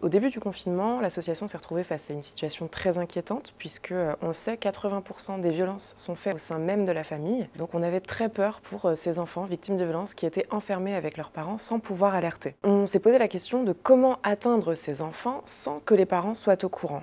Au début du confinement, l'association s'est retrouvée face à une situation très inquiétante puisque, on le sait, 80% des violences sont faites au sein même de la famille. Donc on avait très peur pour ces enfants victimes de violences qui étaient enfermés avec leurs parents sans pouvoir alerter. On s'est posé la question de comment atteindre ces enfants sans que les parents soient au courant.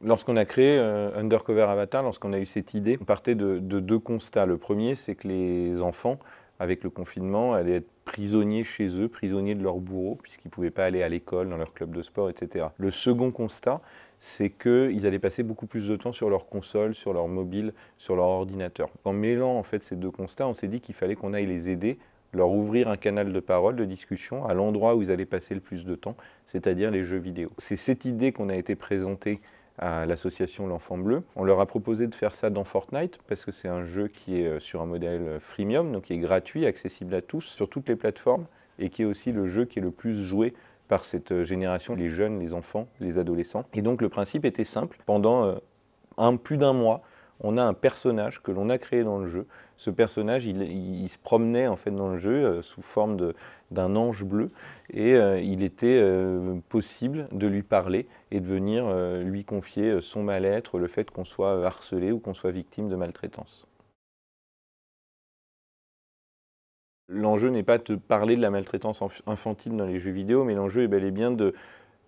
Lorsqu'on a créé Undercover Avatar, lorsqu'on a eu cette idée, on partait de deux constats. Le premier, c'est que les enfants, avec le confinement, allaient être prisonniers chez eux, prisonniers de leurs bourreaux, puisqu'ils ne pouvaient pas aller à l'école, dans leur club de sport, etc. Le second constat, c'est qu'ils allaient passer beaucoup plus de temps sur leur console, sur leur mobile, sur leur ordinateur. En mêlant en fait, ces deux constats, on s'est dit qu'il fallait qu'on aille les aider, leur ouvrir un canal de parole, de discussion, à l'endroit où ils allaient passer le plus de temps, c'est-à-dire les jeux vidéo. C'est cette idée qu'on a été présentée à l'association L'Enfant Bleu. On leur a proposé de faire ça dans Fortnite, parce que c'est un jeu qui est sur un modèle freemium, donc qui est gratuit, accessible à tous, sur toutes les plateformes, et qui est aussi le jeu qui est le plus joué par cette génération, les jeunes, les enfants, les adolescents. Et donc le principe était simple. Pendant plus d'un mois, on a un personnage que l'on a créé dans le jeu. Ce personnage, il se promenait en fait dans le jeu sous forme d'un ange bleu et il était possible de lui parler et de venir lui confier son mal-être, le fait qu'on soit harcelé ou qu'on soit victime de maltraitance. L'enjeu n'est pas de parler de la maltraitance infantile dans les jeux vidéo, mais l'enjeu est bel et bien de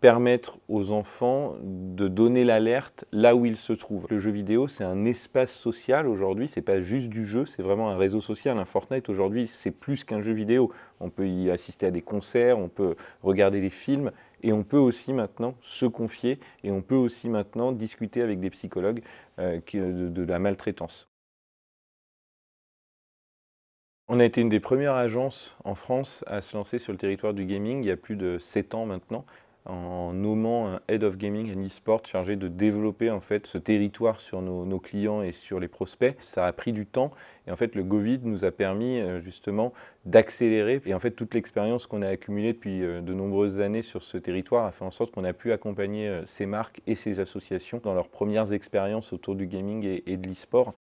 permettre aux enfants de donner l'alerte là où ils se trouvent. Le jeu vidéo, c'est un espace social aujourd'hui, c'est pas juste du jeu, c'est vraiment un réseau social. Un Fortnite aujourd'hui, c'est plus qu'un jeu vidéo. On peut y assister à des concerts, on peut regarder des films, et on peut aussi maintenant se confier, et on peut aussi maintenant discuter avec des psychologues de la maltraitance. On a été une des premières agences en France à se lancer sur le territoire du gaming il y a plus de 7 ans maintenant, en nommant un Head of Gaming and eSport chargé de développer en fait ce territoire sur nos clients et sur les prospects. Ça a pris du temps et en fait le Covid nous a permis justement d'accélérer et en fait toute l'expérience qu'on a accumulée depuis de nombreuses années sur ce territoire a fait en sorte qu'on a pu accompagner ces marques et ces associations dans leurs premières expériences autour du gaming et de l'eSport.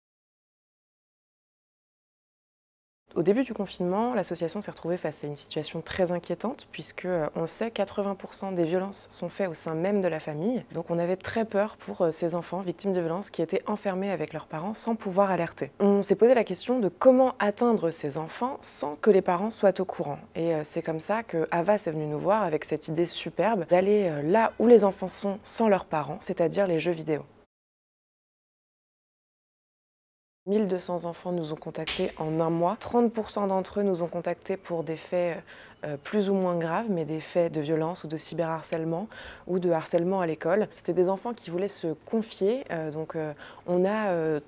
Au début du confinement, l'association s'est retrouvée face à une situation très inquiétante puisque, on le sait, 80% des violences sont faites au sein même de la famille. Donc on avait très peur pour ces enfants victimes de violences qui étaient enfermés avec leurs parents sans pouvoir alerter. On s'est posé la question de comment atteindre ces enfants sans que les parents soient au courant. Et c'est comme ça que Havas est venu nous voir avec cette idée superbe d'aller là où les enfants sont sans leurs parents, c'est-à-dire les jeux vidéo. 1200 enfants nous ont contactés en un mois. 30% d'entre eux nous ont contactés pour des faits plus ou moins graves, mais des faits de violence ou de cyberharcèlement ou de harcèlement à l'école. C'était des enfants qui voulaient se confier, donc on a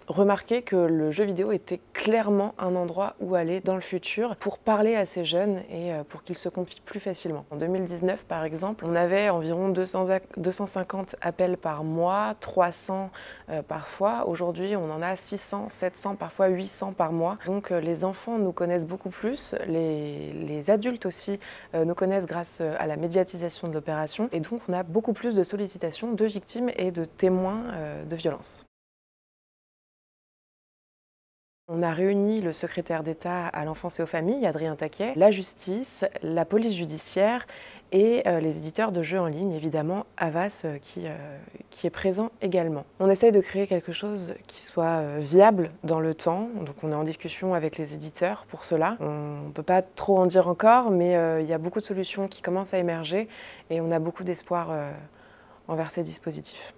remarqué que le jeu vidéo était clairement un endroit où aller dans le futur pour parler à ces jeunes et pour qu'ils se confient plus facilement. En 2019, par exemple, on avait environ 250 appels par mois, 300 parfois. Aujourd'hui, on en a 600, 700, parfois 800 par mois. Donc les enfants nous connaissent beaucoup plus, les adultes aussi nous connaissent grâce à la médiatisation de l'opération. Et donc on a beaucoup plus de sollicitations de victimes et de témoins de violences. On a réuni le secrétaire d'État à l'enfance et aux familles, Adrien Taquet, la justice, la police judiciaire et les éditeurs de jeux en ligne, évidemment, Havas qui est présent également. On essaye de créer quelque chose qui soit viable dans le temps, donc on est en discussion avec les éditeurs pour cela. On ne peut pas trop en dire encore, mais il y a beaucoup de solutions qui commencent à émerger et on a beaucoup d'espoir envers ces dispositifs.